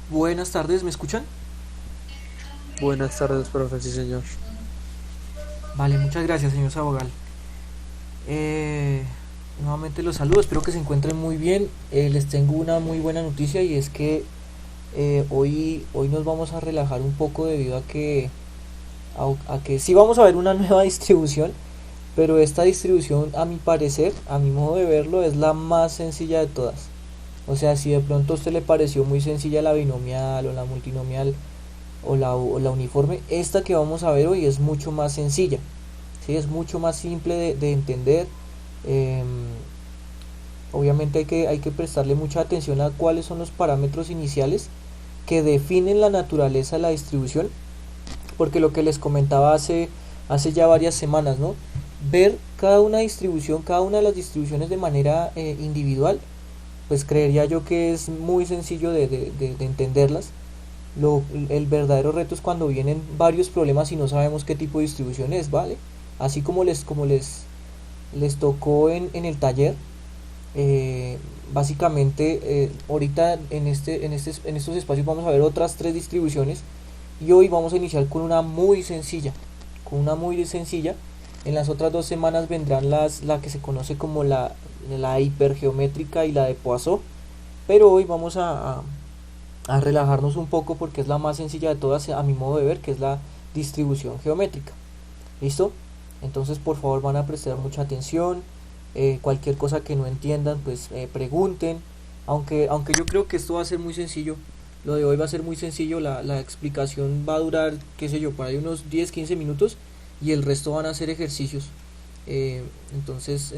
Buenas tardes, ¿me escuchan? Buenas tardes, profe, sí, señor. Vale, muchas gracias, señor Sabogal. Eh, Nuevamente los saludo, espero que se encuentren muy bien. Les tengo una muy buena noticia y es que hoy nos vamos a relajar un poco debido a que sí vamos a ver una nueva distribución, pero esta distribución, a mi parecer, a mi modo de verlo, es la más sencilla de todas. O sea, si de pronto a usted le pareció muy sencilla la binomial o la multinomial o la uniforme, esta que vamos a ver hoy es mucho más sencilla. ¿Sí? Es mucho más simple de entender. Eh, Obviamente hay que prestarle mucha atención a cuáles son los parámetros iniciales que definen la naturaleza de la distribución, porque lo que les comentaba hace ya varias semanas, ¿no? Ver cada una distribución, cada una de las distribuciones de manera individual, pues creería yo que es muy sencillo de entenderlas. El verdadero reto es cuando vienen varios problemas y no sabemos qué tipo de distribución es, ¿vale? Así les tocó en el taller, eh, básicamente ahorita en estos espacios vamos a ver otras tres distribuciones y hoy vamos a iniciar con una muy sencilla. En las otras 2 semanas vendrán la que se conoce como la hipergeométrica y la de Poisson, pero hoy vamos a relajarnos un poco porque es la más sencilla de todas a mi modo de ver, que es la distribución geométrica. ¿Listo? Entonces por favor van a prestar mucha atención. Cualquier cosa que no entiendan, pues pregunten. Aunque yo creo que esto va a ser muy sencillo. Lo de hoy va a ser muy sencillo. La explicación va a durar, qué sé yo, por ahí unos 10 15 minutos. Y el resto van a ser ejercicios. Entonces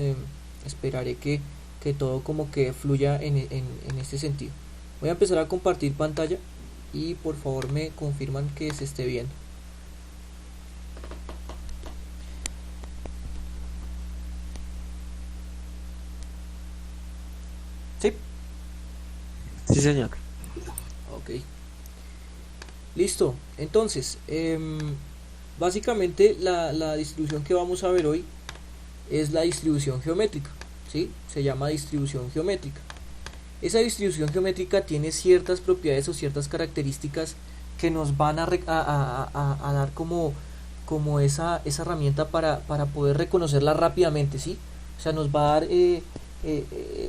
esperaré que todo como que fluya en este sentido. Voy a empezar a compartir pantalla y por favor me confirman que se esté viendo. ¿Sí? Sí, señor. Ok. Listo. Entonces, básicamente la distribución que vamos a ver hoy es la distribución geométrica. ¿Sí? Se llama distribución geométrica. Esa distribución geométrica tiene ciertas propiedades o ciertas características que nos van a dar como esa herramienta para poder reconocerla rápidamente, ¿sí? O sea, nos va a dar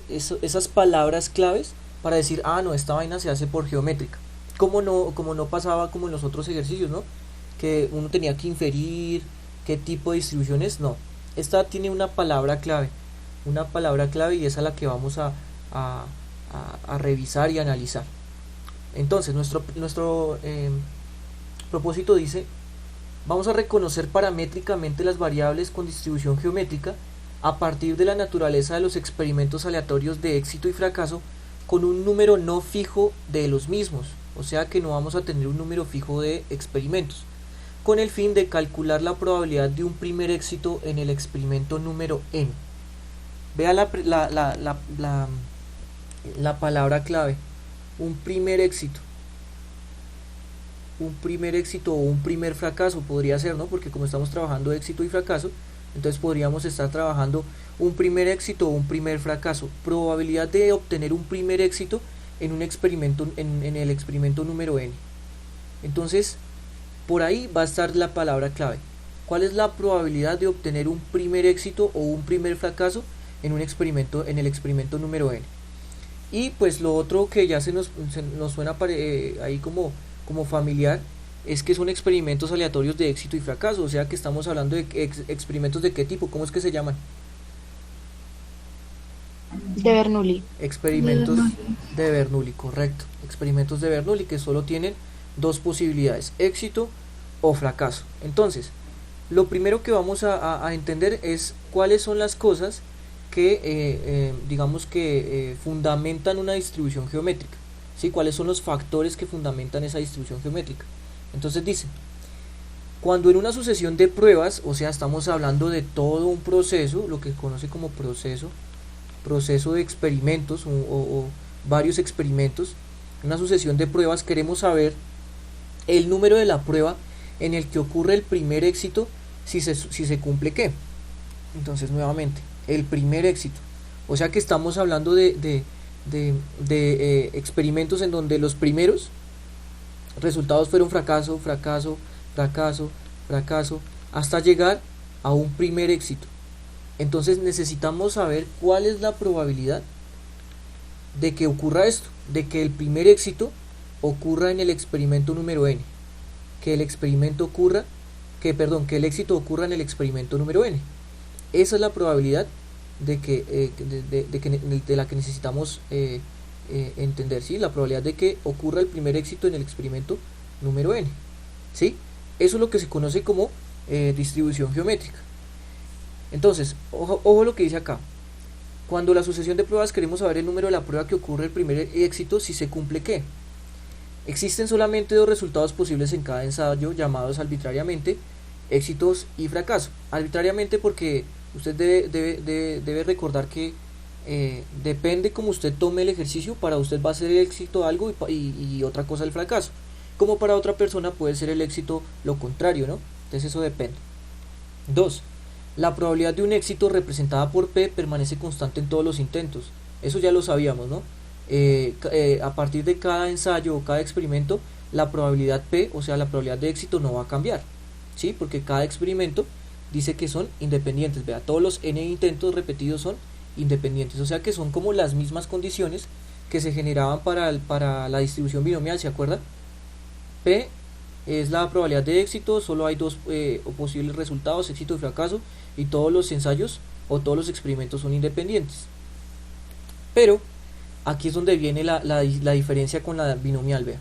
esas palabras claves para decir, ah, no, esta vaina se hace por geométrica. Como no pasaba como en los otros ejercicios, ¿no? Que uno tenía que inferir qué tipo de distribución es, no. Esta tiene una palabra clave y esa es la que vamos a, a revisar y analizar. Entonces, nuestro propósito dice, vamos a reconocer paramétricamente las variables con distribución geométrica a partir de la naturaleza de los experimentos aleatorios de éxito y fracaso con un número no fijo de los mismos, o sea que no vamos a tener un número fijo de experimentos, con el fin de calcular la probabilidad de un primer éxito en el experimento número n. Vea la palabra clave, un primer éxito. Un primer éxito o un primer fracaso podría ser, ¿no? Porque como estamos trabajando éxito y fracaso, entonces podríamos estar trabajando un primer éxito o un primer fracaso. Probabilidad de obtener un primer éxito en un experimento, en el experimento número n. Entonces, por ahí va a estar la palabra clave. ¿Cuál es la probabilidad de obtener un primer éxito o un primer fracaso en un experimento, en el experimento número n? Y pues lo otro que ya se nos suena ahí como familiar es que son experimentos aleatorios de éxito y fracaso, o sea que estamos hablando de experimentos de qué tipo, ¿cómo es que se llaman? De Bernoulli. Experimentos de Bernoulli, correcto. Experimentos de Bernoulli que solo tienen dos posibilidades, éxito o fracaso. Entonces, lo primero que vamos a entender es cuáles son las cosas que, digamos que fundamentan una distribución geométrica. ¿Sí? ¿Cuáles son los factores que fundamentan esa distribución geométrica? Entonces dice, cuando en una sucesión de pruebas, o sea, estamos hablando de todo un proceso, lo que se conoce como proceso de experimentos o varios experimentos, una sucesión de pruebas, queremos saber el número de la prueba en el que ocurre el primer éxito si se cumple qué. Entonces, nuevamente, el primer éxito. O sea que estamos hablando de experimentos en donde los primeros resultados fueron fracaso, fracaso, fracaso, fracaso, hasta llegar a un primer éxito. Entonces necesitamos saber cuál es la probabilidad de que ocurra esto, de que el primer éxito ocurra en el experimento número n, que el experimento ocurra, que el éxito ocurra en el experimento número n. Esa es la probabilidad de la que necesitamos entender, ¿sí? La probabilidad de que ocurra el primer éxito en el experimento número n, ¿sí? Eso es lo que se conoce como distribución geométrica. Entonces, ojo lo que dice acá. Cuando la sucesión de pruebas queremos saber el número de la prueba que ocurre el primer éxito, si se cumple ¿qué? Existen solamente dos resultados posibles en cada ensayo, llamados arbitrariamente éxitos y fracaso. Arbitrariamente porque usted debe recordar que depende como usted tome el ejercicio, para usted va a ser el éxito algo y otra cosa el fracaso. Como para otra persona puede ser el éxito lo contrario, ¿no? Entonces eso depende. 2. La probabilidad de un éxito representada por P permanece constante en todos los intentos. Eso ya lo sabíamos, ¿no? A partir de cada ensayo o cada experimento, la probabilidad P, o sea la probabilidad de éxito, no va a cambiar, ¿sí? Porque cada experimento dice que son independientes. Vea, todos los n intentos repetidos son independientes, o sea que son como las mismas condiciones que se generaban para la distribución binomial, ¿se acuerdan? P es la probabilidad de éxito, solo hay dos posibles resultados, éxito y fracaso, y todos los ensayos o todos los experimentos son independientes. Pero aquí es donde viene la diferencia con la binomial. Vea,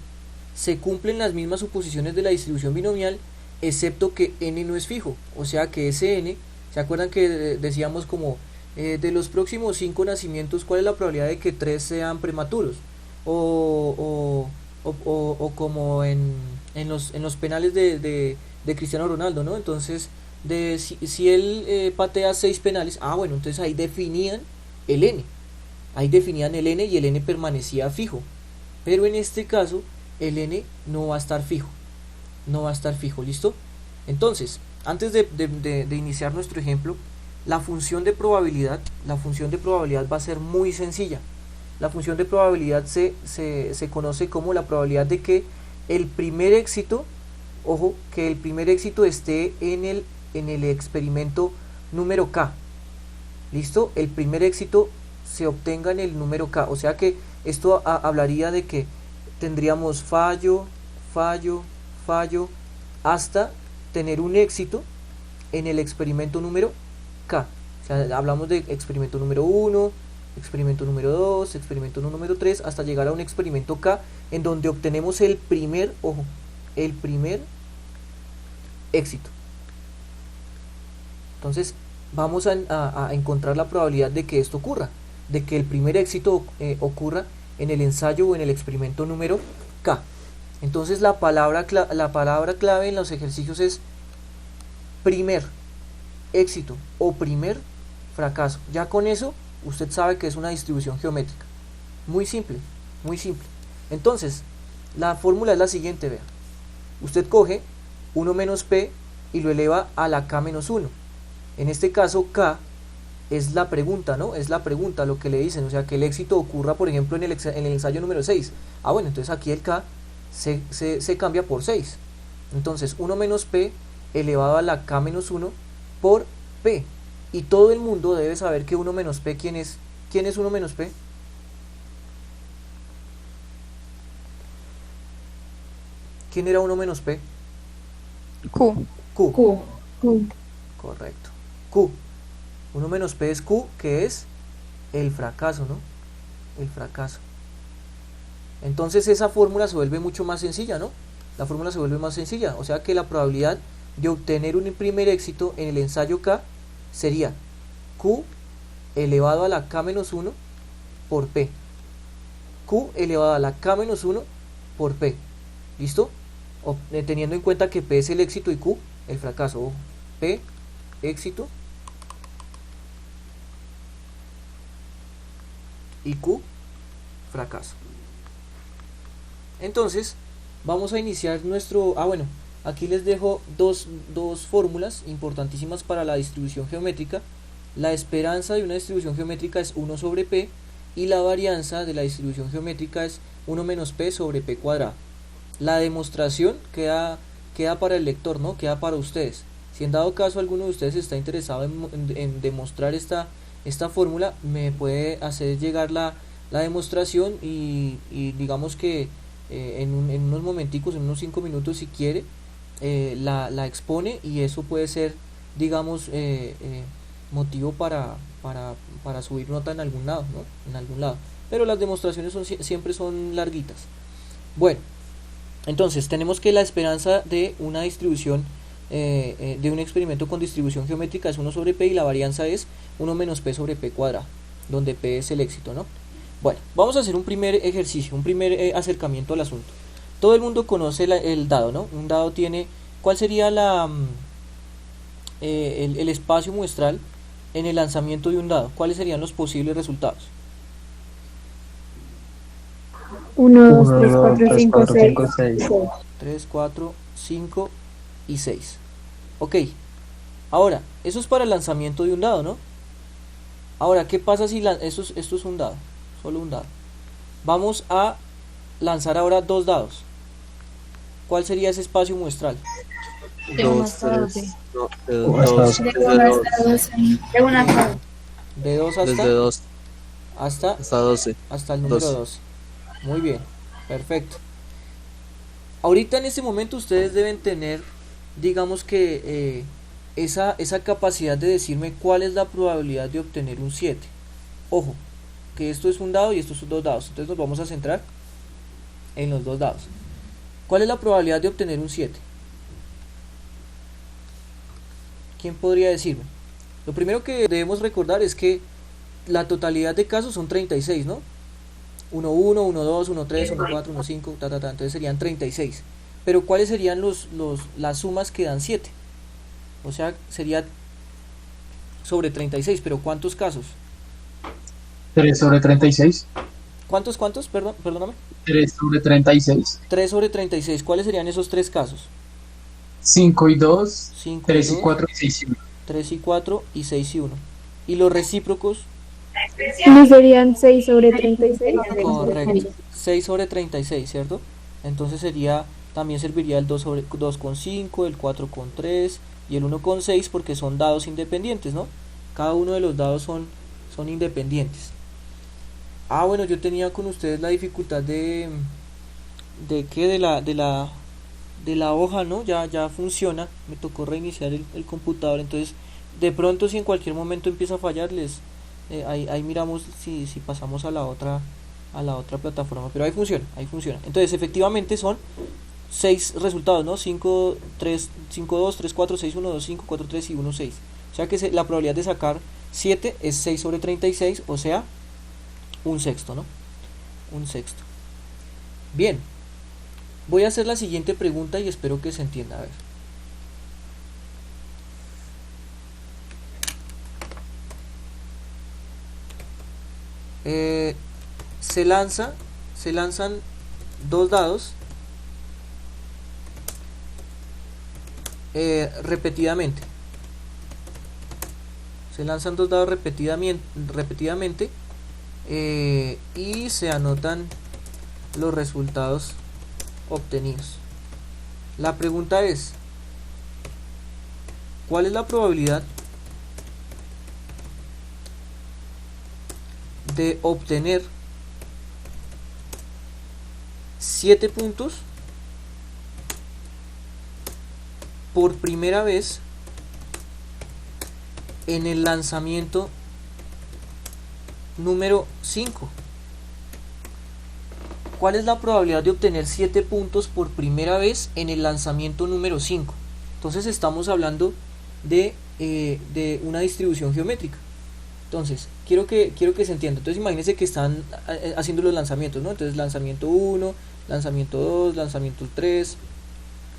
se cumplen las mismas suposiciones de la distribución binomial, excepto que n no es fijo, o sea que ese n, ¿se acuerdan que decíamos como de los próximos 5 nacimientos, cuál es la probabilidad de que 3 sean prematuros? O como en los penales de Cristiano Ronaldo, ¿no? Entonces, si él patea 6 penales, bueno, entonces ahí definían el n. Ahí definían el n y el n permanecía fijo. Pero en este caso, el n no va a estar fijo. No va a estar fijo, ¿listo? Entonces, antes de iniciar nuestro ejemplo, la función de probabilidad va a ser muy sencilla. La función de probabilidad se conoce como la probabilidad de que el primer éxito, ojo, que el primer éxito esté en el experimento número k. ¿Listo? El primer éxito se obtenga en el número k. O sea que esto hablaría de que tendríamos fallo, fallo, fallo, hasta tener un éxito en el experimento número k. O sea, hablamos de experimento número 1, experimento número 2, experimento número 3, hasta llegar a un experimento K, en donde obtenemos el primer, ojo, el primer éxito. Entonces vamos a encontrar la probabilidad de que esto ocurra, de que el primer éxito ocurra en el ensayo o en el experimento número K. Entonces la palabra clave en los ejercicios es primer éxito o primer fracaso. Ya con eso usted sabe que es una distribución geométrica. Muy simple, muy simple. Entonces, la fórmula es la siguiente, vea. Usted coge 1 menos P y lo eleva a la K menos 1. En este caso, K es la pregunta, ¿no? Es la pregunta, lo que le dicen. O sea, que el éxito ocurra, por ejemplo, en el ensayo número 6. Bueno, entonces aquí el K se cambia por 6. Entonces, 1 menos P elevado a la K menos 1 por P. Y todo el mundo debe saber que 1 menos P, ¿quién es? ¿Quién es 1 menos P? ¿Quién era 1 menos P? Q. Q. Q. Correcto. Q. 1 menos P es Q, que es el fracaso, ¿no? El fracaso. Entonces esa fórmula se vuelve mucho más sencilla, ¿no? La fórmula se vuelve más sencilla. O sea que la probabilidad de obtener un primer éxito en el ensayo K sería Q elevado a la K menos 1 por P. Q elevado a la K menos 1 por P. ¿Listo? Teniendo en cuenta que P es el éxito y Q el fracaso. Ojo. P, éxito, y Q, fracaso. Entonces, vamos a iniciar nuestro... bueno, aquí les dejo dos fórmulas importantísimas para la distribución geométrica. La esperanza de una distribución geométrica es 1 sobre P, y la varianza de la distribución geométrica es 1 menos P sobre P cuadrado. La demostración queda para el lector, ¿no? Queda para ustedes. Si en dado caso alguno de ustedes está interesado en demostrar esta fórmula, me puede hacer llegar la demostración y digamos que en unos momenticos, en unos 5 minutos si quiere, la expone y eso puede ser, digamos, motivo para subir nota en algún lado, ¿no? En algún lado. Pero las demostraciones siempre son larguitas. Bueno, entonces tenemos que la esperanza de una distribución de un experimento con distribución geométrica es 1 sobre p y la varianza es 1 menos p sobre p cuadrado, donde p es el éxito, ¿no? Bueno, vamos a hacer un primer ejercicio, un primer acercamiento al asunto. Todo el mundo conoce el dado, ¿no? Un dado tiene, ¿cuál sería el espacio muestral en el lanzamiento de un dado? ¿Cuáles serían los posibles resultados? 1, 2, 1, 3, 2, 4, 3, 5, 4, 6. 5, 6. 3, 4, 5 y 6. Ok, ahora, eso es para el lanzamiento de un dado, ¿no? Ahora, ¿qué pasa si esto es un dado? Solo un dado. Vamos a lanzar ahora dos dados. ¿Cuál sería ese espacio muestral? De 1 2, hasta 3. 12. No, De 1 hasta 12. De 1 hasta 12. De 2 desde hasta 2 hasta hasta 12. hasta el número 12. 12. Muy bien, perfecto. Ahorita en este momento ustedes deben tener, digamos que esa capacidad de decirme cuál es la probabilidad de obtener un 7. Ojo, que esto es un dado y estos son dos dados. Entonces nos vamos a centrar en los dos dados. ¿Cuál es la probabilidad de obtener un 7? ¿Quién podría decirme? Lo primero que debemos recordar es que la totalidad de casos son 36, ¿no? 1, 1, 1, 2, 1, 3, 1, 4, 1, 5, entonces serían 36. Pero ¿cuáles serían las sumas que dan 7? O sea, sería sobre 36, pero ¿cuántos casos? 3 sobre 36. ¿Cuántos? Perdóname. 3 sobre 36. 3 sobre 36. ¿Cuáles serían esos tres casos? 5 y 2. 5 y 3 y 2, 4 y 6 y 1. 3 y 4 y 6 y 1. ¿Y los recíprocos? ¿No serían 6 sobre 36? Correcto. 6 sobre 36, ¿cierto? Entonces también serviría el 2,5, el 4,3 y el 1,6 porque son dados independientes, ¿no? Cada uno de los dados son independientes. Ah, bueno, yo tenía con ustedes la dificultad ¿de qué? De la hoja, ¿no? Ya funciona. Me tocó reiniciar el computador. Entonces, de pronto, si en cualquier momento empieza a fallar, ahí miramos si pasamos a la otra plataforma. Pero ahí funciona. Entonces, efectivamente son 6 resultados, ¿no? 5, 3, 5, 2, 3, 4, 6, 1, 2, 5, 4, 3 y 1, 6. O sea que la probabilidad de sacar 7 es 6 sobre 36, o sea, un sexto, ¿no? Un sexto. Bien, voy a hacer la siguiente pregunta y espero que se entienda. A ver. Se lanzan dos dados repetidamente. Se lanzan dos dados repetidamente y se anotan los resultados obtenidos. La pregunta es, ¿cuál es la probabilidad de obtener 7 puntos por primera vez en el lanzamiento número 5? ¿Cuál es la probabilidad de obtener 7 puntos por primera vez en el lanzamiento número 5? Entonces estamos hablando de una distribución geométrica. Entonces, quiero que se entienda. Entonces imagínense que están haciendo los lanzamientos, ¿no? Entonces lanzamiento 1, lanzamiento 2, lanzamiento 3,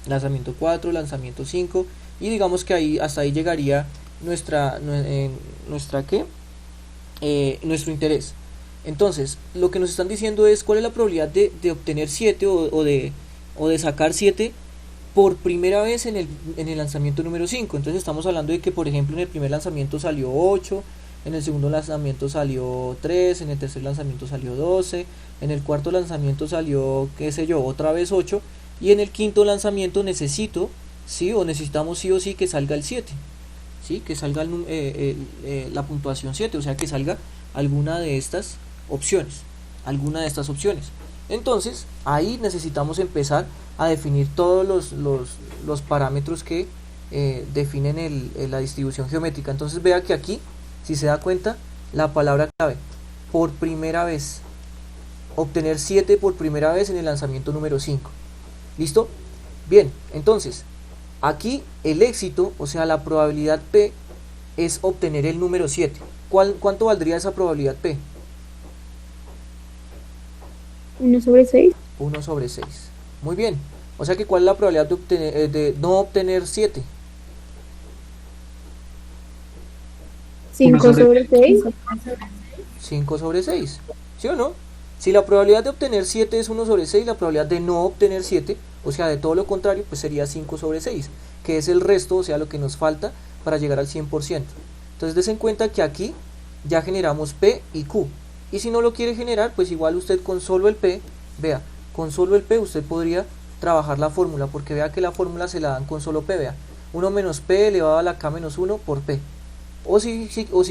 lanzamiento 4, lanzamiento 5, y digamos que hasta ahí llegaría nuestro interés. Entonces, lo que nos están diciendo es cuál es la probabilidad de obtener 7 o de sacar 7 por primera vez en el lanzamiento número 5. Entonces estamos hablando de que, por ejemplo, en el primer lanzamiento salió 8, en el segundo lanzamiento salió 3, en el tercer lanzamiento salió 12, en el cuarto lanzamiento salió, qué sé yo, otra vez 8, y en el quinto lanzamiento necesito, sí, o necesitamos sí o sí que salga el 7, ¿sí? Que salga la puntuación 7, o sea que salga alguna de estas opciones, Entonces, ahí necesitamos empezar a definir todos los parámetros que definen la distribución geométrica. Entonces, vea que aquí, si se da cuenta, la palabra clave, por primera vez, obtener 7 por primera vez en el lanzamiento número 5. ¿Listo? Bien, entonces, aquí el éxito, o sea, la probabilidad P, es obtener el número 7. ¿Cuánto valdría esa probabilidad P? 1/6. 1 sobre 6. Muy bien. O sea que ¿cuál es la probabilidad de no obtener 7? 5/6. 5 sobre 6. ¿Sí o no? Si la probabilidad de obtener 7 es 1 sobre 6, la probabilidad de no obtener 7, o sea, de todo lo contrario, pues sería 5 sobre 6, que es el resto, o sea, lo que nos falta para llegar al 100%. Entonces, des en cuenta que aquí ya generamos P y Q. Y si no lo quiere generar, pues igual usted con solo el P, vea, con solo el P usted podría trabajar la fórmula, porque vea que la fórmula se la dan con solo P, vea, 1 menos P elevado a la K menos 1 por P. O si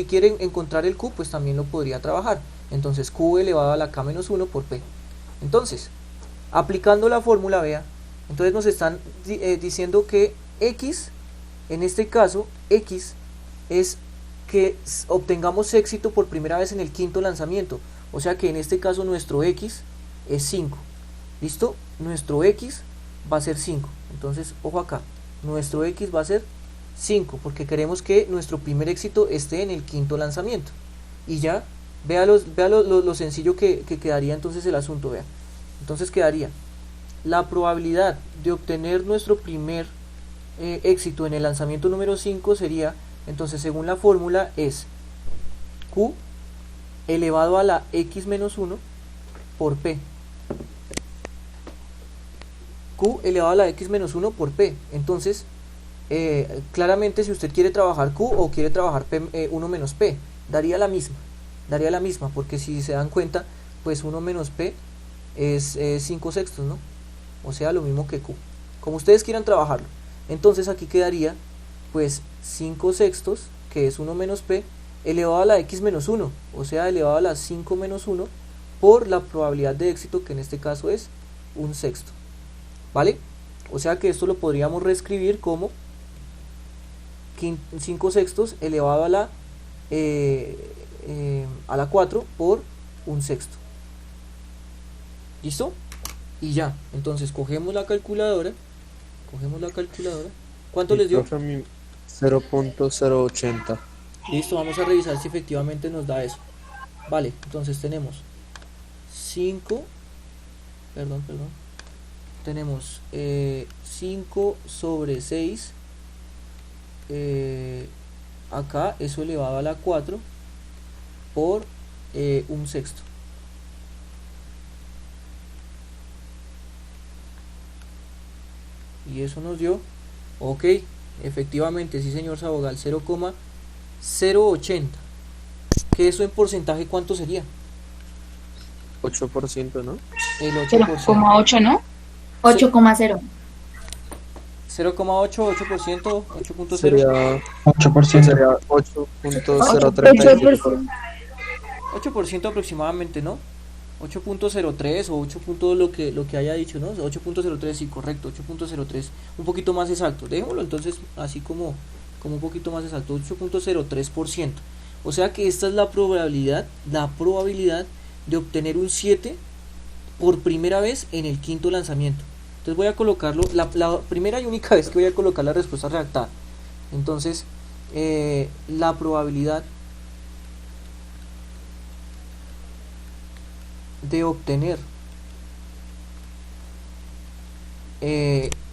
quieren encontrar el Q, pues también lo podría trabajar. Entonces Q elevado a la K menos 1 por P. Entonces, aplicando la fórmula, vea, entonces nos están diciendo que X, en este caso, X es que obtengamos éxito por primera vez en el quinto lanzamiento. O sea que en este caso nuestro X es 5. ¿Listo? Nuestro X va a ser 5. Entonces, ojo acá, nuestro X va a ser 5, porque queremos que nuestro primer éxito esté en el quinto lanzamiento. Y ya, vea lo sencillo que quedaría entonces el asunto, vea. Entonces quedaría la probabilidad de obtener nuestro primer éxito en el lanzamiento número 5 sería, entonces según la fórmula, es Q elevado a la X menos 1 por P. Q elevado a la X menos 1 por P. Entonces, claramente si usted quiere trabajar Q o quiere trabajar P, 1 menos P, daría la misma, porque si se dan cuenta, pues 1 menos P es 5 sextos, ¿no? O sea, lo mismo que Q, como ustedes quieran trabajarlo. Entonces aquí quedaría pues 5 sextos, que es 1 menos P, elevado a la X menos 1, o sea, elevado a la 5 menos 1, por la probabilidad de éxito, que en este caso es 1 sexto, ¿vale? O sea que esto lo podríamos reescribir como 5 sextos elevado a la 4 por 1 sexto. ¿Listo? Y ya, entonces cogemos la calculadora. ¿Cuánto les dio? 0.080. Listo, vamos a revisar si efectivamente nos da eso. Vale, entonces tenemos 5, perdón, tenemos 5 sobre 6, acá eso elevado a la 4 por 1 sexto. Y eso nos dio, ok, efectivamente, sí señor Sabogal, 0,080. Que eso en porcentaje, ¿cuánto sería? 8%, ¿no? El 8%. 0,8, ¿no? 8,0. 0,8, 8%, 8.0. Sería 8%. sería 8.035. 8% aproximadamente, ¿no? 8.03 o 8. Lo que haya dicho, ¿no? 8.03, sí, correcto, 8.03, un poquito más exacto, dejémoslo entonces así como un poquito más exacto, 8.03%. O sea que esta es la probabilidad de obtener un 7 por primera vez en el quinto lanzamiento. Entonces voy a colocarlo, la primera y única vez que voy a colocar la respuesta redactada. Entonces, la probabilidad de obtener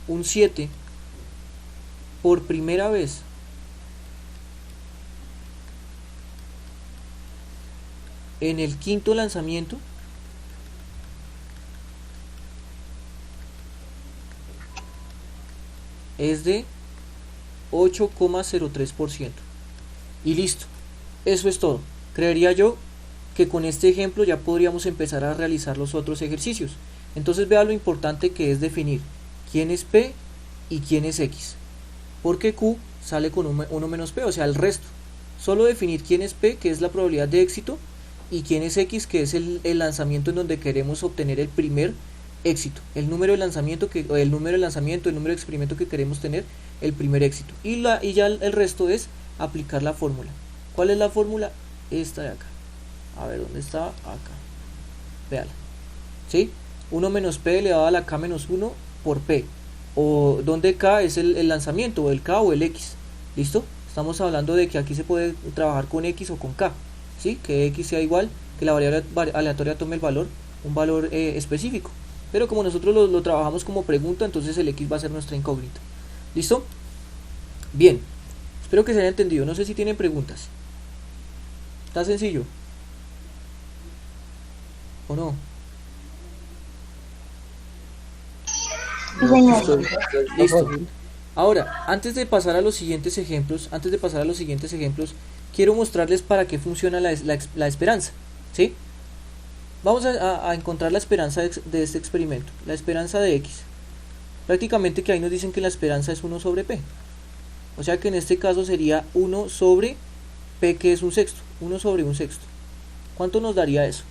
un 7 por primera vez en el quinto lanzamiento es de 8,03%. Y listo, eso es todo. Creería yo que con este ejemplo ya podríamos empezar a realizar los otros ejercicios. Entonces vea lo importante que es definir quién es P y quién es X. Porque Q sale con 1 menos P, o sea, el resto. Solo definir quién es P, que es la probabilidad de éxito, y quién es X, que es el lanzamiento en donde queremos obtener el primer éxito. El número de lanzamiento, el número de experimento que queremos tener, el primer éxito. Y ya el resto es aplicar la fórmula. ¿Cuál es la fórmula? Esta de acá. A ver, ¿dónde está? Acá. Véala. ¿Sí? 1 menos P elevado a la K menos 1 por P. O donde K es el lanzamiento, o el K o el X. ¿Listo? Estamos hablando de que aquí se puede trabajar con X o con K. ¿Sí? Que X sea igual, que la variable aleatoria tome un valor específico. Pero como nosotros lo trabajamos como pregunta, entonces el X va a ser nuestra incógnita. ¿Listo? Bien. Espero que se haya entendido. No sé si tienen preguntas. ¿Está sencillo? ¿O no? Listo. Ahora, antes de pasar a los siguientes ejemplos, quiero mostrarles para qué funciona la esperanza. ¿Sí? Vamos a encontrar la esperanza de este experimento. La esperanza de X. Prácticamente que ahí nos dicen que la esperanza es 1 sobre P. O sea que en este caso sería 1 sobre P, que es un sexto. 1 sobre un sexto. ¿Cuánto nos daría eso?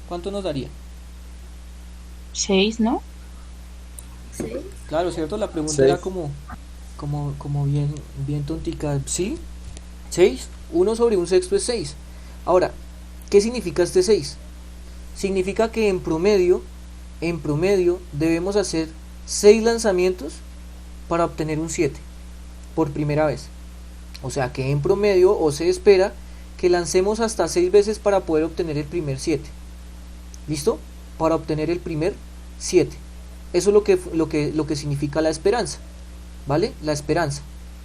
¿Cuánto nos daría? 6, ¿no? Claro, ¿cierto? La pregunta 6. era como bien tontica. ¿Sí? 6. 1 sobre un sexto es 6. Ahora, ¿qué significa este 6? Significa que en promedio debemos hacer 6 lanzamientos para obtener un 7 por primera vez. O sea que en promedio, o se espera que lancemos hasta 6 veces para poder obtener el primer 7. ¿Listo? Para obtener el primer 7. Eso es lo que significa la esperanza. ¿Vale? La esperanza.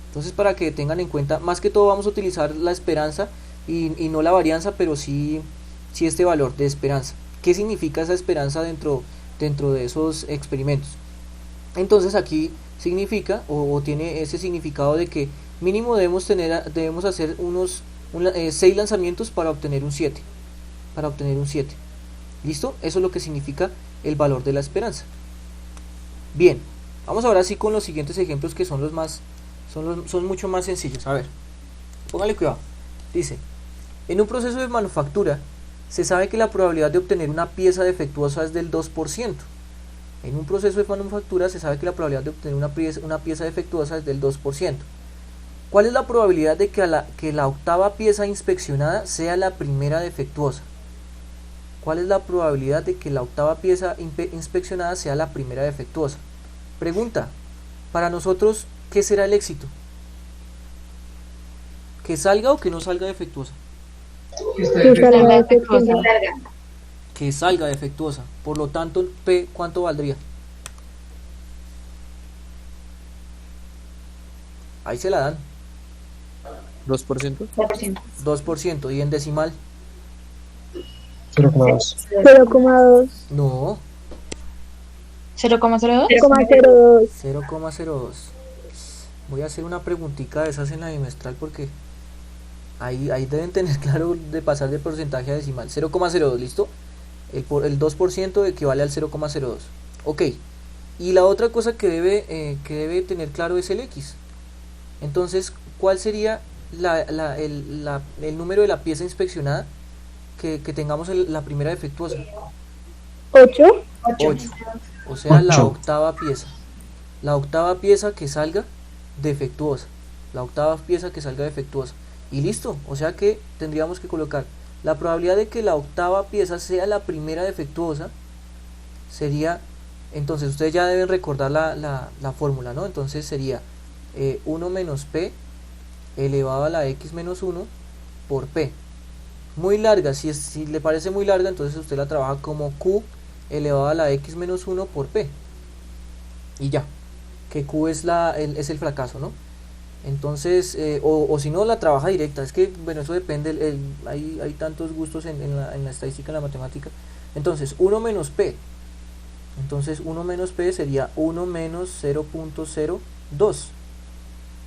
Entonces, para que tengan en cuenta, más que todo vamos a utilizar la esperanza y no la varianza, pero sí este valor de esperanza. ¿Qué significa esa esperanza dentro de esos experimentos? Entonces aquí significa o tiene ese significado de que mínimo debemos hacer 6 lanzamientos para obtener un 7. ¿Listo? Eso es lo que significa el valor de la esperanza. Bien, vamos ahora sí con los siguientes ejemplos, que son son mucho más sencillos. A ver, póngale cuidado. Dice, en un proceso de manufactura se sabe que la probabilidad de obtener una pieza defectuosa es del 2%. En un proceso de manufactura se sabe que la probabilidad de obtener una pieza defectuosa es del 2%. ¿Cuál es la probabilidad de que la octava pieza inspeccionada sea la primera defectuosa? ¿Cuál es la probabilidad de que la octava pieza inspeccionada sea la primera defectuosa? Pregunta, para nosotros, ¿qué será el éxito? ¿Que salga o que no salga defectuosa? Que salga defectuosa. Por lo tanto, P, ¿cuánto valdría? Ahí se la dan. 2%. 2%. ¿Y en decimal? 0,2. 0,2. No. 0,02. 0,02. 0,02. Voy a hacer una preguntita de esas en la bimestral porque ahí deben tener claro de pasar de porcentaje a decimal. 0,02, ¿listo? El 2% equivale al 0,02. Ok. Y la otra cosa que debe tener claro es el X. Entonces, ¿cuál sería el número de la pieza inspeccionada que tengamos la primera defectuosa? 8. 8. O sea, la 8. octava pieza. La octava pieza que salga defectuosa. La octava pieza que salga defectuosa. Y listo. O sea que tendríamos que colocar la probabilidad de que la octava pieza sea la primera defectuosa. Sería, entonces ustedes ya deben recordar la fórmula, ¿no? Entonces sería 1 menos P elevado a la X menos 1 por P. Muy larga, si le parece muy larga, entonces usted la trabaja como Q elevado a la X menos 1 por P. Y ya, que Q es el fracaso, ¿no? Entonces, o si no, la trabaja directa. Es que, bueno, eso depende, hay tantos gustos en la estadística, en la matemática. Entonces, 1 menos P. Entonces, 1 menos P sería 1 menos 0.02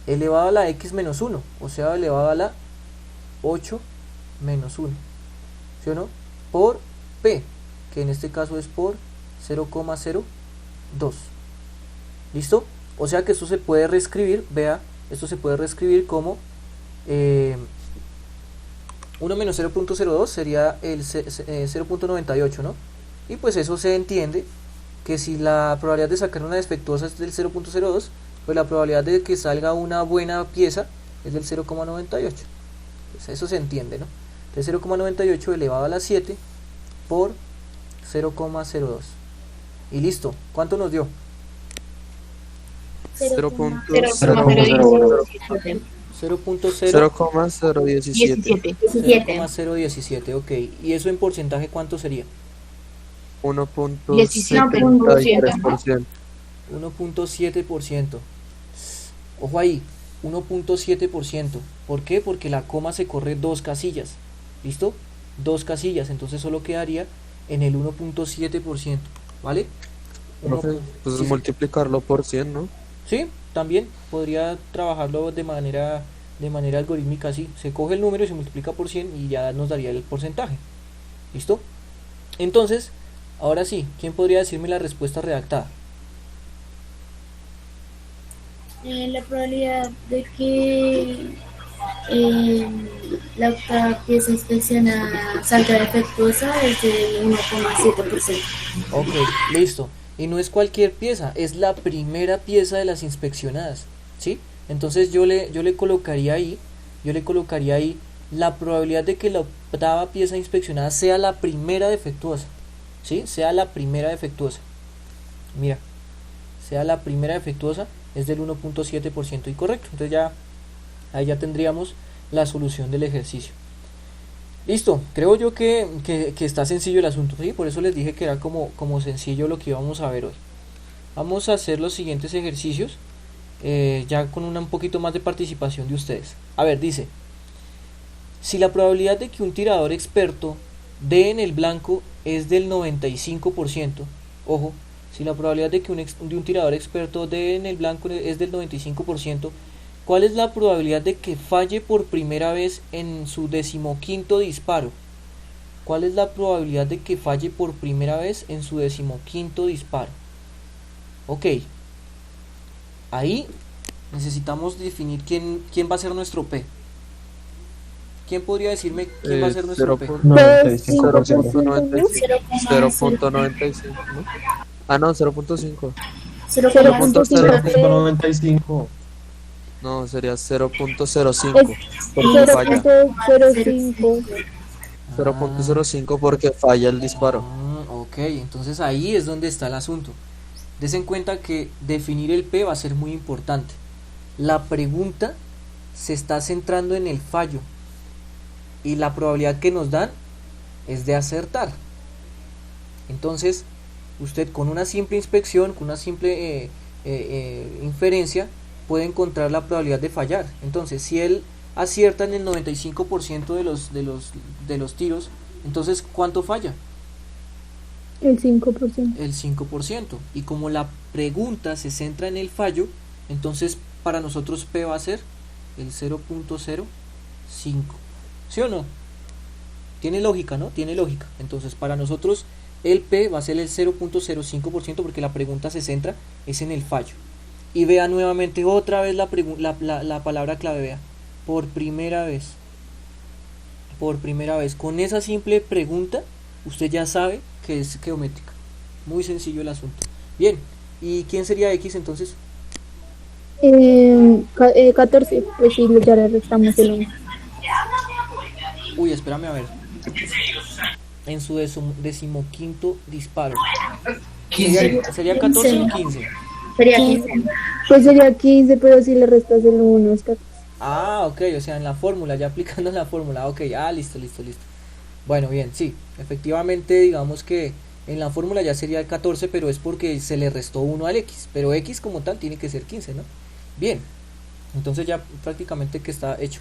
elevado a la X menos 1, o sea, elevado a la 8 menos 1, ¿sí o no? Por P, que en este caso es por 0,02. ¿Listo? O sea que esto se puede reescribir, vea, esto se puede reescribir como 1 menos 0,02 sería el 0,98, ¿no? Y pues eso se entiende que si la probabilidad de sacar una defectuosa es del 0,02, pues la probabilidad de que salga una buena pieza es del 0,98. Pues eso se entiende, ¿no? Entonces 0,98 elevado a la 7 por 0,02. Y listo. ¿Cuánto nos dio? 0.017. 0,017, ok. ¿Y eso en porcentaje cuánto sería? 1.73%. 1,7%. Ojo ahí, 1,7%. ¿Por qué? Porque la coma se corre 2 casillas. ¿Listo? 2 casillas, entonces solo quedaría en el 1,7%. ¿Vale? Profe, pues sí, multiplicarlo por 100, ¿no? sí, también podría trabajarlo de manera algorítmica así. Se coge el número y se multiplica por 100 y ya nos daría el porcentaje. ¿Listo? Entonces, ahora sí, ¿quién podría decirme la respuesta redactada? La probabilidad de que la octava pieza inspeccionada salga defectuosa es del 1,7%. Ok, listo. Y no es cualquier pieza, es la primera pieza de las inspeccionadas, ¿sí? Entonces yo le colocaría ahí la probabilidad de que la octava pieza inspeccionada sea la primera defectuosa, ¿sí? Sea la primera defectuosa. Mira, sea la primera defectuosa es del 1,7% y correcto. Entonces ahí ya tendríamos la solución del ejercicio. Listo, creo yo que está sencillo el asunto, ¿sí? Por eso les dije que era como sencillo lo que íbamos a ver hoy. Vamos a hacer los siguientes ejercicios, ya con un poquito más de participación de ustedes. A ver, dice, si la probabilidad de que un tirador experto dé en el blanco es del 95%, ojo, si la probabilidad de que un tirador experto dé en el blanco es del 95%, ¿cuál es la probabilidad de que falle por primera vez en su 15º disparo? ¿Cuál es la probabilidad de que falle por primera vez en su 15º disparo? Ok. Ahí necesitamos definir quién va a ser nuestro P. ¿Quién podría decirme quién va a ser nuestro P? 0.95, ¿no? Ah, no, 0.5. 0.95. No, sería 0.05 porque falla. 0.05. 0.05 porque falla el disparo. Ok, entonces ahí es donde está el asunto. Desen cuenta que definir el P va a ser muy importante. La pregunta se está centrando en el fallo y la probabilidad que nos dan es de acertar. Entonces, usted con una simple inspección, con una simple inferencia, puede encontrar la probabilidad de fallar. Entonces, si él acierta en el 95% de los tiros, entonces ¿cuánto falla? El 5%. El 5%. Y como la pregunta se centra en el fallo, entonces para nosotros P va a ser el 0.05. ¿Sí o no? Tiene lógica, ¿no? Tiene lógica. Entonces para nosotros el P va a ser el 0.05% porque la pregunta se centra es en el fallo. Y vea nuevamente otra vez la palabra clave, vea. Por primera vez. Por primera vez. Con esa simple pregunta, usted ya sabe que es geométrica. Muy sencillo el asunto. Bien, ¿y quién sería X entonces? 14, pues sí, ya le restamos el 1. Uy, espérame a ver. En su 15º disparo. ¿Sería 14 o 15? Sería 15. Pues sería 15, pero si le restas el 1 es 14. Ah, ok, o sea, en la fórmula, ya aplicando la fórmula. Ok, listo. Bueno, bien, sí, efectivamente digamos que en la fórmula ya sería el 14, pero es porque se le restó 1 al X, pero X como tal tiene que ser 15, ¿no? Bien, entonces ya prácticamente que está hecho.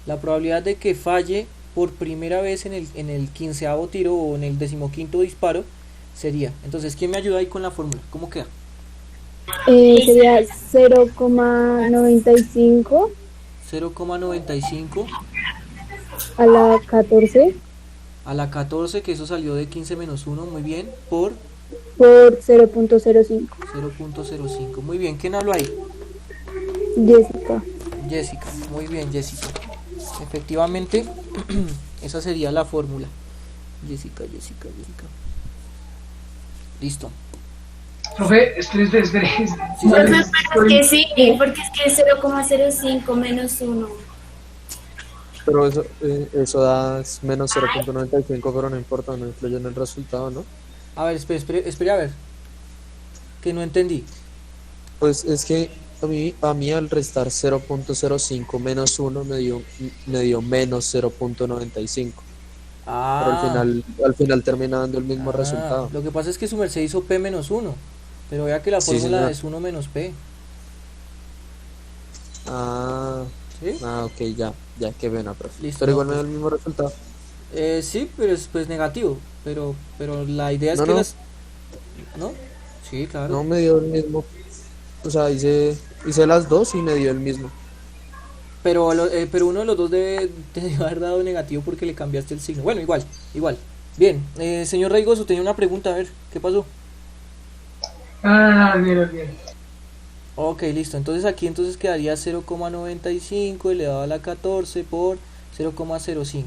La probabilidad de que falle por primera vez en el 15º tiro o en el 15º disparo sería, entonces, ¿quién me ayuda ahí con la fórmula? ¿Cómo queda? Sería 0,95. 0,95 a la 14 A la 14, que eso salió de 15 menos 1, muy bien, por por 0.05. 0.05. Muy bien, ¿quién habló ahí? Jessica. Jessica, muy bien, Jessica. Efectivamente, esa sería la fórmula. Jessica. Listo. Profe, espere. Sí, Profe, señor. pero es que sí, porque es que es 0,05 menos 1. Pero eso da menos 0.95, pero no importa, no influye en el resultado, ¿no? A ver, espere a ver, que no entendí. Pues es que a mí al restar 0.05 menos 1 me dio menos 0.95. Pero al Ah, final, al final termina dando el mismo resultado. lo que pasa es que su merced hizo P menos 1, pero vea que la Sí, fórmula señor. es 1 menos P, Ah, ¿sí? ok, ya, qué pena, profe. Listo, Pero no, igual me da pues, el mismo resultado. sí, pero es pues negativo, pero la idea es No, que no, las, ¿no? Sí, claro. no me dio el mismo. O sea, hice las dos y me dio el mismo. Pero uno de los dos debe haber dado negativo porque le cambiaste el signo. Bueno, igual. Bien, señor Reigoso, tenía una pregunta, a ver, ¿qué pasó? Bien. Ok, listo, entonces aquí entonces quedaría 0,95 elevado a la 14 por 0,05,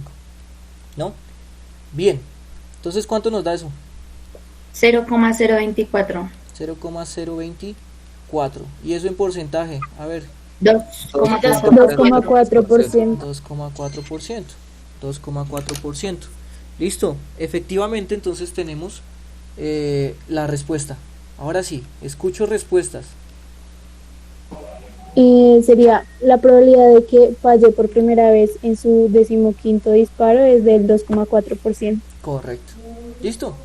¿no? Bien, entonces ¿cuánto nos da eso? 0,024. 0,024. Y eso en porcentaje, a ver, 2,4%. 2.4%. 2,4%. 2,4%. Listo, efectivamente entonces tenemos la respuesta. Ahora sí, escucho respuestas. Sería la probabilidad de que falle por primera vez en su 15º disparo es del 2,4%. Correcto. Listo,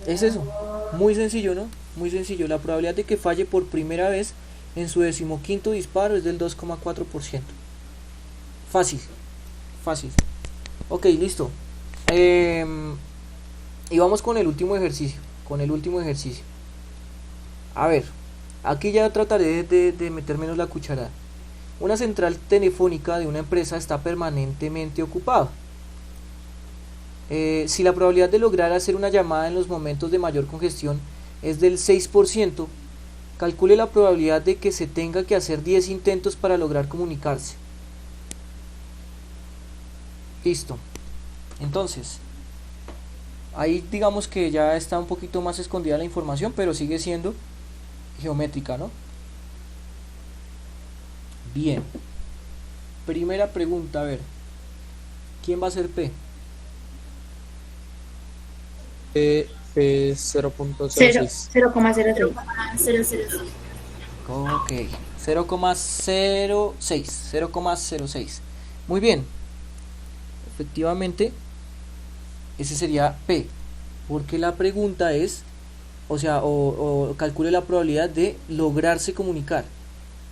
es eso. Muy sencillo, ¿no? Muy sencillo. La probabilidad de que falle por primera vez en su 15º disparo es del 2,4%. Fácil, fácil. Ok, listo. Y vamos con el último ejercicio. A ver, aquí ya trataré de meter menos la cucharada. Una central telefónica de una empresa está permanentemente ocupada. Si la probabilidad de lograr hacer una llamada en los momentos de mayor congestión es del 6%, calcule la probabilidad de que se tenga que hacer 10 intentos para lograr comunicarse. Listo. Entonces, ahí digamos que ya está un poquito más escondida la información, pero sigue siendo geométrica, ¿no? Bien. Primera pregunta, a ver. ¿Quién va a ser P? P 0.06. 0,06. Ok. 0,06. Muy bien. Efectivamente, ese sería P. Porque la pregunta es, o sea, o calcule la probabilidad de lograrse comunicar.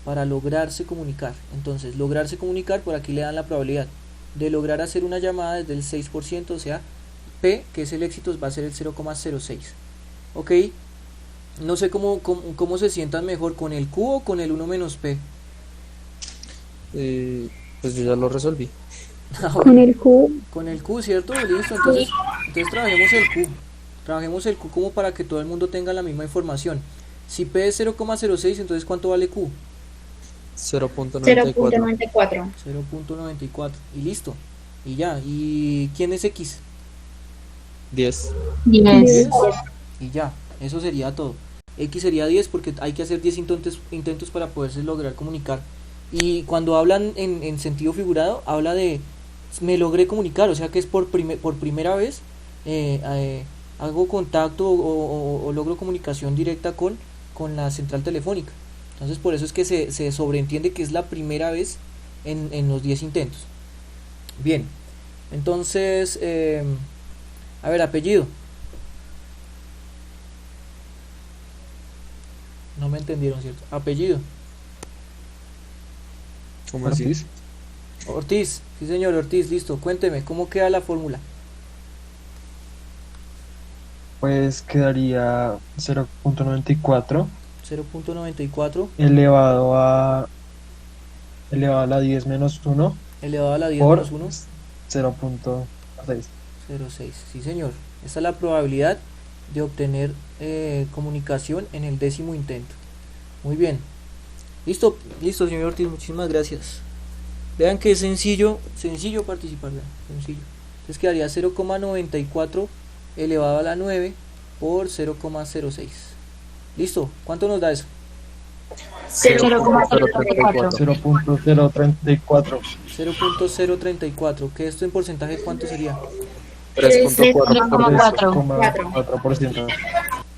Para lograrse comunicar. Entonces, lograrse comunicar, por aquí le dan la probabilidad de lograr hacer una llamada desde el 6%, o sea, P, que es el éxito, va a ser el 0,06. Ok, no sé cómo se sientan mejor, con el Q o con el 1 menos P. Pues yo ya lo resolví. Con el Q, Con el Q, ¿cierto? Listo, entonces trabajemos el Q como para que todo el mundo tenga la misma información. Si P es 0,06, entonces ¿cuánto vale Q? 0.94. 0,94. 0,94. Y listo. Y ya. ¿Y quién es X? 10. 10. Y ya. Eso sería todo. X sería 10 porque hay que hacer 10 intentos para poderse lograr comunicar. Y cuando hablan en sentido figurado, habla de me logré comunicar, o sea que es por primera vez hago contacto o logro comunicación directa con la central telefónica. Entonces por eso es que se sobreentiende que es la primera vez en los 10 intentos. Bien, entonces, a ver, apellido. No me entendieron, ¿cierto? Apellido. ¿Cómo así? Ortiz, sí señor Ortiz, listo. Cuénteme, ¿cómo queda la fórmula? Pues quedaría 0.94 0,94 elevado a la 10 menos 1 elevado a la 10 por menos 1. 0.6. 0,6. Sí, señor. Esta es la probabilidad de obtener comunicación en el 10º intento. Muy bien. Listo, listo, señor Ortiz, muchísimas gracias. Vean que es sencillo participar, vean, sencillo. Entonces quedaría 0,94 elevado a la 9 por 0,06. Listo, ¿cuánto nos da eso? 0,034. 0.034. 0.034, que esto en porcentaje ¿cuánto sería? 3.4%. 3,4%.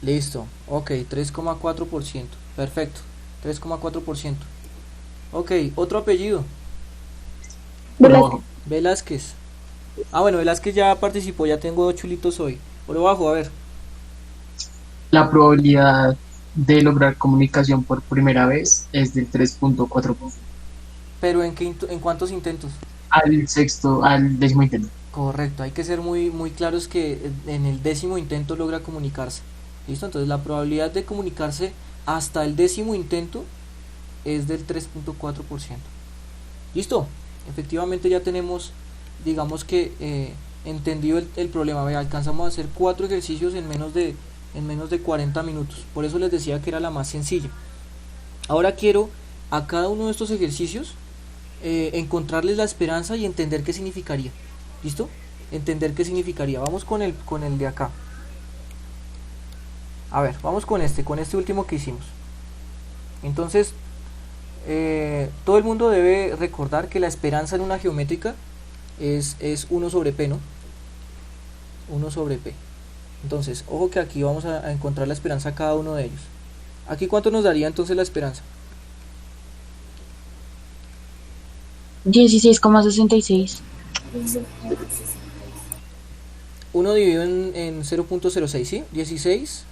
Listo, ok, 3,4%, perfecto, 3,4%. Ok, otro apellido, Velázquez. Velázquez. Ah, bueno, Velázquez ya participó, ya tengo 2 chulitos hoy. Por abajo, a ver. La probabilidad de lograr comunicación por primera vez es del 3.4%. Pero ¿en cuántos intentos? Al décimo intento. Correcto, hay que ser muy, muy claros que en el 10º intento logra comunicarse. ¿Listo? Entonces la probabilidad de comunicarse hasta el 10º intento es del 3.4%. ¿Listo? Efectivamente ya tenemos, digamos que entendido el problema. Vea, alcanzamos a hacer 4 ejercicios en menos de 40 minutos. Por eso les decía que era la más sencilla. Ahora quiero a cada uno de estos ejercicios encontrarles la esperanza y entender qué significaría. ¿Listo? Entender qué significaría. Vamos con el de acá. A ver, vamos con este último que hicimos. Entonces, todo el mundo debe recordar que la esperanza en una geométrica es 1 sobre P, ¿no? 1 sobre P. Entonces, ojo que aquí vamos a encontrar la esperanza a cada uno de ellos. ¿Aquí cuánto nos daría entonces la esperanza? 16,66. 1 dividido en 0.06, ¿sí? 16,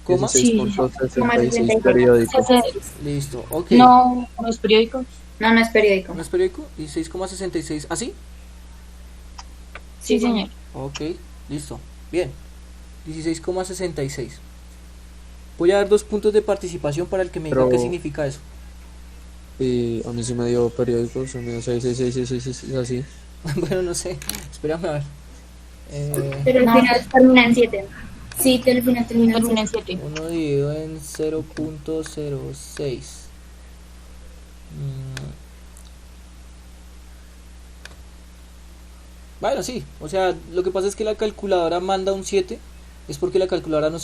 16.66 periódico. listo, ok. No, no es periódico. No, no es periódico. ¿No es periódico? 16,66, ¿así? Sí, señor. Ok, listo, bien. 16,66. Voy a dar 2 puntos de participación para el que me diga Pero- qué significa eso. Y a mí se me dio periódico, se me dio 6, así. Bueno, no sé, espérame a ver. Pero al No. final termina en 7. Sí, al final termina en Termina en 7. 7. 1 dividido en 0.06. Bueno, sí, o sea, lo que pasa es que la calculadora manda un 7, es porque la calculadora no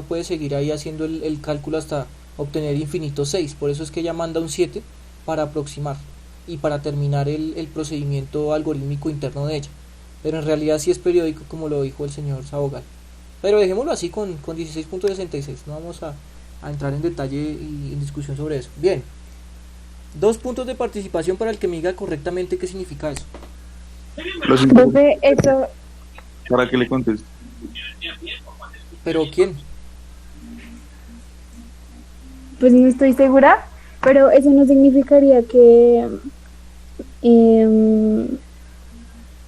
puede seguir ahí haciendo el cálculo hasta obtener infinito 6, por eso es que ella manda un 7 para aproximar y para terminar el procedimiento algorítmico interno de ella. Pero en realidad sí es periódico, como lo dijo el señor Sabogal. Pero dejémoslo así con 16.66, no vamos a entrar en detalle y en discusión sobre eso. Bien, 2 puntos de participación para el que me diga correctamente qué significa eso. Profe, eso, Para que le conteste. ¿Pero quién? pues no estoy segura, pero eso no significaría que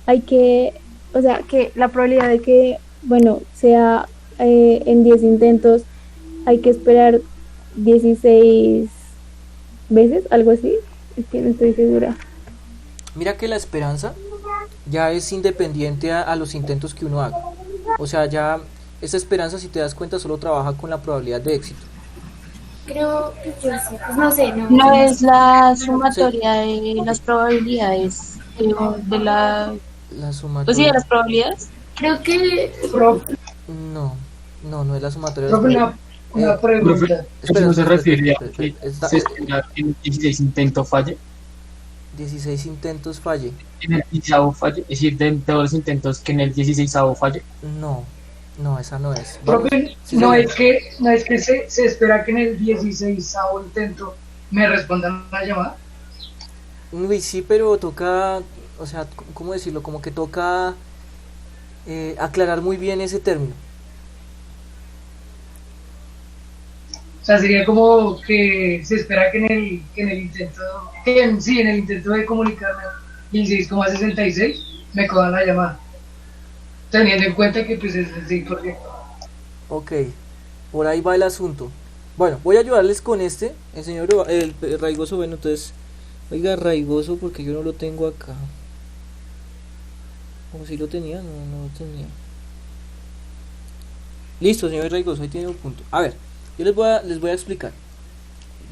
hay que, o sea, que la probabilidad de que, bueno, sea en 10 intentos, hay que esperar 16 veces, algo así, es que no estoy segura. Mira que la esperanza ya es independiente a los intentos que uno haga. O sea, ya esa esperanza, si te das cuenta, solo trabaja con la probabilidad de éxito. Creo que yo sí. Pues no sé, no. No es la sumatoria de las probabilidades de la. La Pues sí, sumatoria. de las probabilidades. Creo que Profe, No es la sumatoria. profe, una pregunta. Espera, ¿No se espera, refiere a espera, que espera, está- se espera que en el 16 intento falle? 16 intentos falle. En el 16 falle, es decir, de todos los intentos que en el 16 falle. No, esa no es. Vamos. Profe, Sí, no señor. es que se espera que en el 16º intento me respondan la llamada. Uy, sí, pero toca, o sea, ¿cómo decirlo? Como que toca aclarar muy bien ese término. O sea, sería como que se espera que en el intento, en el intento de comunicarme 16,66 me cojan la llamada. Teniendo en cuenta que pues es así, porque Ok, por ahí va el asunto. Bueno, voy a ayudarles con el señor el Raigoso. Bueno, entonces, oiga, Raigoso, porque yo no lo tengo acá. O si lo tenía, no lo tenía. Listo, señor Raigoso, ahí tiene un punto. A ver, yo les voy a explicar.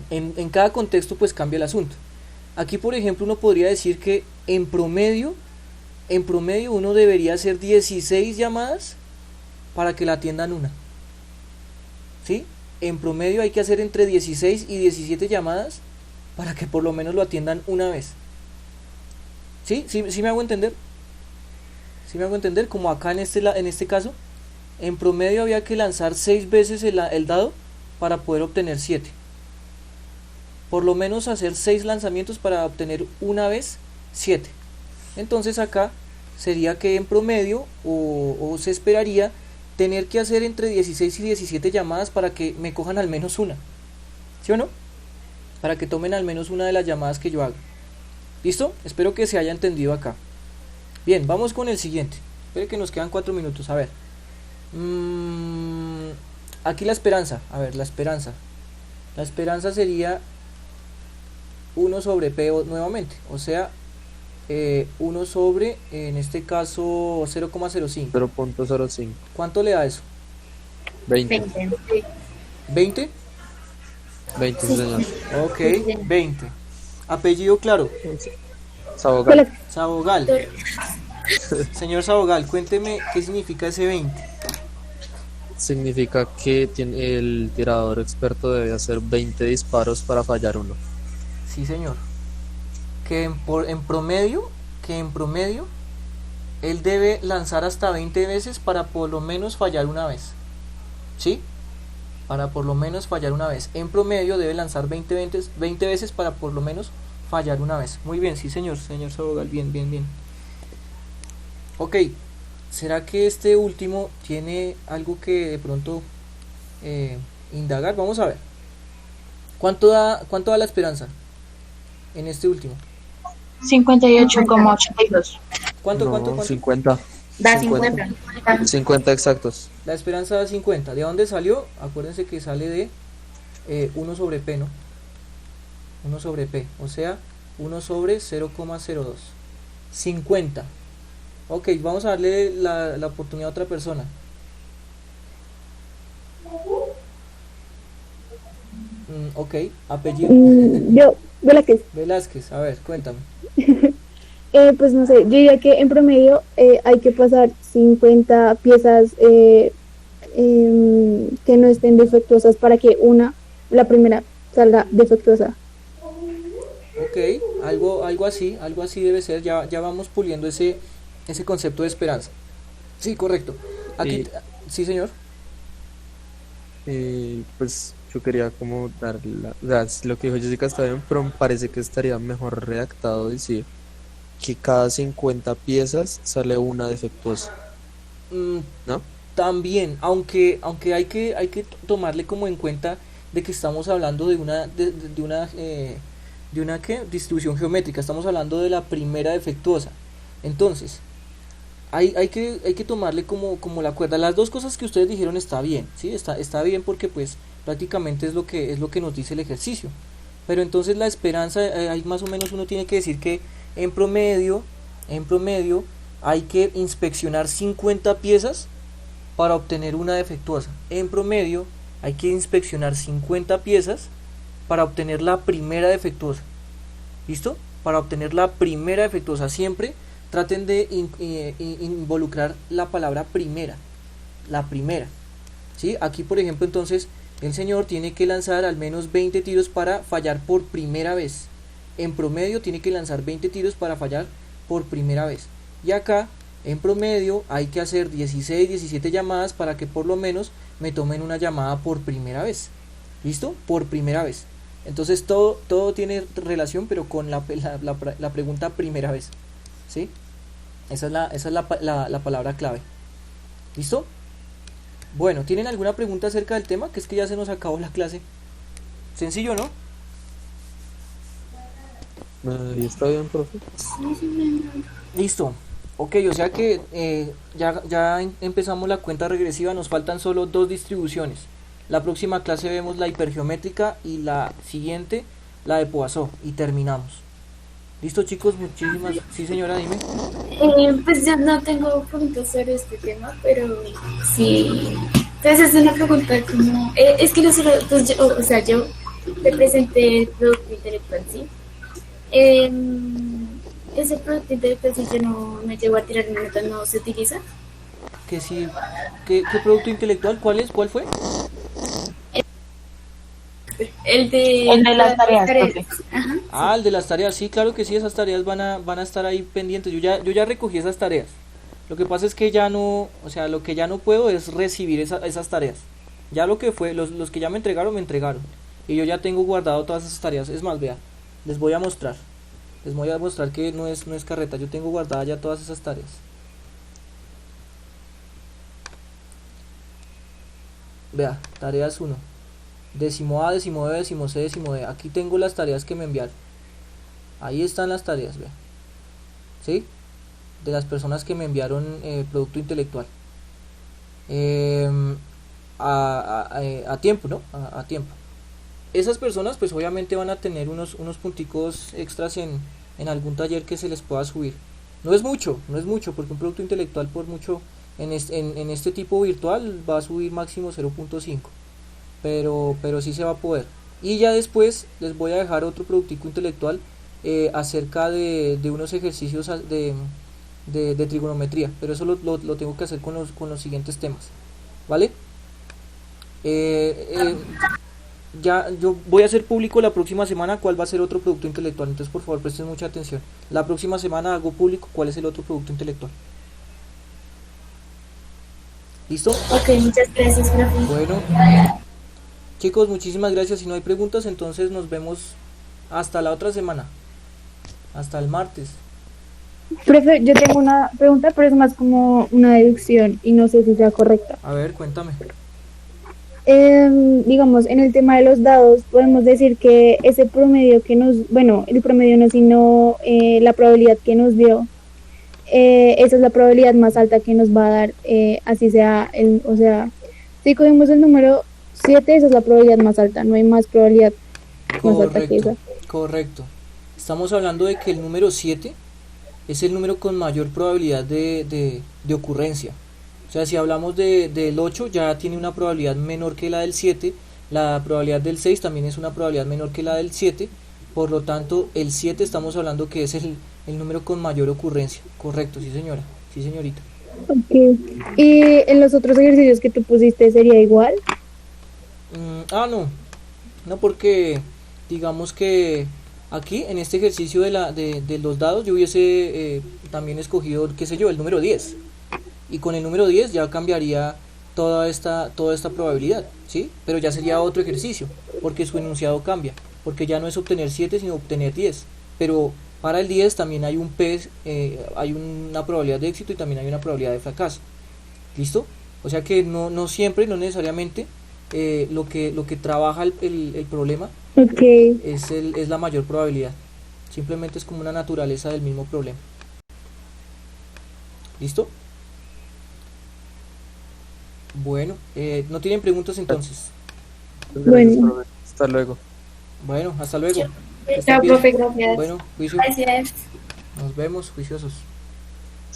En cada contexto pues cambia el asunto. Aquí por ejemplo uno podría decir que en promedio uno debería hacer 16 llamadas para que la atiendan una. ¿Sí? En promedio hay que hacer entre 16 y 17 llamadas para que por lo menos lo atiendan una vez. ¿Sí? ¿Sí me hago entender? ¿Sí me hago entender? Como acá en este caso, en promedio había que lanzar 6 veces el dado para poder obtener 7. Por lo menos hacer 6 lanzamientos para obtener una vez 7. Entonces acá sería que en promedio o se esperaría tener que hacer entre 16 y 17 llamadas para que me cojan al menos una. ¿Sí o no? Para que tomen al menos una de las llamadas que yo haga. ¿Listo? Espero que se haya entendido acá. Bien, vamos con el siguiente. Espero que nos quedan 4 minutos. A ver. Aquí la esperanza. A ver, la esperanza. La esperanza sería 1 sobre P nuevamente. O sea, 1 sobre, en este caso, 0,05. 0.05. ¿Cuánto le da eso? 20. 20. ¿20? Señor. Ok, 20. Apellido claro. Sabogal. Sabogal. Señor Sabogal, cuénteme qué significa ese 20. Significa que el tirador experto debe hacer 20 disparos para fallar uno. Sí, señor. Que en promedio, él debe lanzar hasta 20 veces para por lo menos fallar una vez. ¿Sí? Para por lo menos fallar una vez. En promedio debe lanzar 20 veces para por lo menos fallar una vez. Muy bien, sí, señor Sabogal. Bien. Ok. ¿Será que este último tiene algo que de pronto indagar? Vamos a ver. ¿Cuánto da la esperanza en este último? 58,82. ¿Cuánto? 50. Da 50. 50 exactos. La esperanza da 50. ¿De dónde salió? Acuérdense que sale de 1 sobre P, ¿no? 1 sobre P, o sea, 1 sobre 0,02. 50. Ok, vamos a darle la oportunidad a otra persona. Ok, apellido. Yo, Velázquez, a ver, cuéntame. Pues no sé, yo diría que en promedio hay que pasar 50 piezas que no estén defectuosas para que la primera salga defectuosa. Ok, algo así debe ser. Ya vamos puliendo ese concepto de esperanza. Sí, correcto. Aquí, sí, señor. Pues yo quería como dar lo que dijo Jessica está bien, pero me parece que estaría mejor redactado decir que cada 50 piezas sale una defectuosa. ¿No? También, aunque hay que tomarle como en cuenta de que estamos hablando de una ¿qué? Distribución geométrica. Estamos hablando de la primera defectuosa. Entonces, hay que tomarle como la cuerda. Las dos cosas que ustedes dijeron está bien, ¿sí? Está bien porque pues prácticamente es lo que nos dice el ejercicio. Pero entonces la esperanza, ahí más o menos uno tiene que decir que en promedio hay que inspeccionar 50 piezas para obtener una defectuosa. En promedio hay que inspeccionar 50 piezas para obtener la primera defectuosa. ¿Listo? Para obtener la primera defectuosa siempre traten de involucrar la palabra primera. La primera. ¿Sí? Aquí por ejemplo entonces el señor tiene que lanzar al menos 20 tiros para fallar por primera vez. En promedio tiene que lanzar 20 tiros para fallar por primera vez. Y acá en promedio hay que hacer 16, 17 llamadas para que por lo menos me tomen una llamada por primera vez. ¿Listo? Por primera vez. Entonces todo tiene relación, pero con la pregunta primera vez. ¿Sí? Esa es la palabra clave. ¿Listo? Bueno, ¿tienen alguna pregunta acerca del tema? Que es que ya se nos acabó la clase. Sencillo, ¿no? ¿Y está bien, profe? Listo. Ok, o sea que ya empezamos la cuenta regresiva. Nos faltan solo 2 distribuciones. La próxima clase vemos la hipergeométrica y la siguiente la de Poisson y terminamos. Listo, chicos, muchísimas. Sí, señora, dime. Pues yo no tengo preguntas sobre este tema, pero sí. Entonces es una pregunta como, es que nosotros, pues yo, o sea, yo le presenté el producto intelectual, ¿sí? Ese producto intelectual, si yo no llego a tirar mi nota, no se utiliza. Que sí. ¿Qué producto intelectual? ¿Cuál es? ¿Cuál fue? El de, El de las tareas, profe. Ajá. Ah, el de las tareas. Sí, claro que sí, esas tareas van a estar ahí pendientes. Yo ya recogí esas tareas. Lo que pasa es que ya no, o sea, lo que ya no puedo es recibir esas tareas. Ya lo que fue, los que ya me entregaron, me entregaron. Y yo ya tengo guardado todas esas tareas. Es más, vea, les voy a mostrar. Les voy a mostrar que no es carreta. Yo tengo guardadas ya todas esas tareas. Vea, tareas 1. Décimo A, décimo B, décimo C, décimo D. Aquí tengo las tareas que me enviaron. Ahí están las tareas, vea. ¿Sí? De las personas que me enviaron producto intelectual. A tiempo, ¿no? A tiempo. Esas personas pues obviamente van a tener unos punticos extras en algún taller que se les pueda subir. No es mucho, porque un producto intelectual por mucho en este tipo virtual va a subir máximo 0.5, pero sí se va a poder. Y ya después les voy a dejar otro productico intelectual acerca de unos ejercicios de trigonometría, pero eso lo tengo que hacer con los siguientes temas, ¿vale? Ya yo voy a hacer público la próxima semana cuál va a ser otro producto intelectual, entonces por favor presten mucha atención. La próxima semana hago público cuál es el otro producto intelectual. ¿Listo? Ok, muchas gracias, profe. Bueno, chicos, muchísimas gracias. Si no hay preguntas, entonces nos vemos hasta la otra semana, hasta el martes. Profe, yo tengo una pregunta, pero es más como una deducción y no sé si sea correcta. A ver, cuéntame. Digamos, en el tema de los dados, podemos decir que ese promedio que el promedio no, sino la probabilidad que nos dio, esa es la probabilidad más alta que nos va a dar, así sea, o sea, si cogemos el número 7, esa es la probabilidad más alta, no hay más probabilidad más alta que esa. Correcto. Estamos hablando de que el número 7 es el número con mayor probabilidad de ocurrencia. O sea, si hablamos del 8 ya tiene una probabilidad menor que la del 7, la probabilidad del 6 también es una probabilidad menor que la del 7, por lo tanto el 7 estamos hablando que es el número con mayor ocurrencia. Correcto, sí señora, sí señorita. Okay. ¿Y en los otros ejercicios que tú pusiste sería igual? No porque digamos que aquí en este ejercicio de los dados yo hubiese también escogido, qué sé yo, el número 10. Y con el número 10 ya cambiaría toda esta probabilidad, ¿sí? Pero ya sería otro ejercicio, porque su enunciado cambia, porque ya no es obtener 7 sino obtener 10. Pero para el 10 también hay hay una probabilidad de éxito y también hay una probabilidad de fracaso. ¿Listo? O sea que no siempre, no necesariamente lo que trabaja el problema es la mayor probabilidad. Simplemente es como una naturaleza del mismo problema. ¿Listo? Bueno, ¿no tienen preguntas entonces? Bueno. Hasta luego. Bueno, hasta luego. Chao, profe, gracias. Bueno, juicio. Gracias. Nos vemos, juiciosos.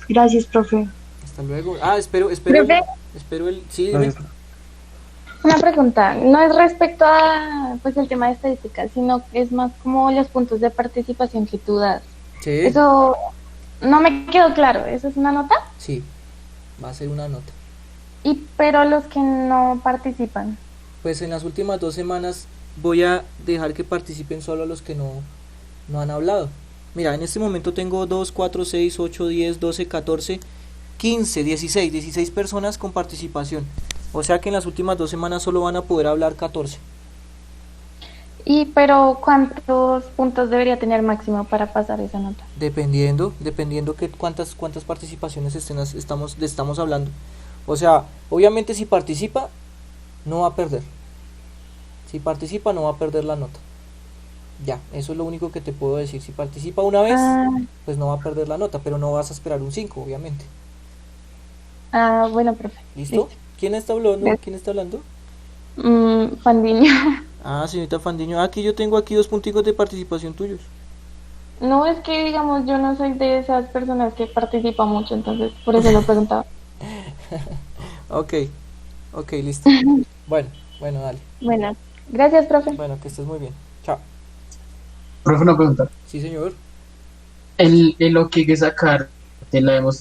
Gracias, profe. Hasta luego. Espero ¿Profe? Sí, dime. Una pregunta, no es respecto a pues el tema de estadística, sino que es más como los puntos de participación que tú das. Sí. Eso no me quedó claro, ¿eso es una nota? Sí, va a ser una nota. Pero los que no participan. Pues en las últimas 2 semanas voy a dejar que participen solo los que no han hablado. Mira, en este momento tengo 2, 4, 6, 8, 10, 12, 14, 15, 16 personas con participación. O sea que en las últimas 2 semanas solo van a poder hablar 14. Pero ¿cuántos puntos debería tener máximo para pasar esa nota? Dependiendo que cuántas participaciones estamos hablando. O sea, obviamente si participa no va a perder. Si participa no va a perder la nota. Ya, eso es lo único que te puedo decir. Si participa una vez, pues no va a perder la nota, pero no vas a esperar un 5, obviamente. Bueno, profe. ¿Listo? ¿Quién está hablando? ¿Quién está hablando? Fandiño. Señorita Fandiño. Aquí yo tengo 2 punticos de participación tuyos. No, es que digamos, yo no soy de esas personas que participan mucho, entonces por eso lo preguntaba. Ok, ok, listo. Bueno, bueno, dale. Bueno, gracias, profe. Bueno, que estés muy bien. Chao. Profe, una pregunta. Sí, señor. El lo que hay que sacar de la demostración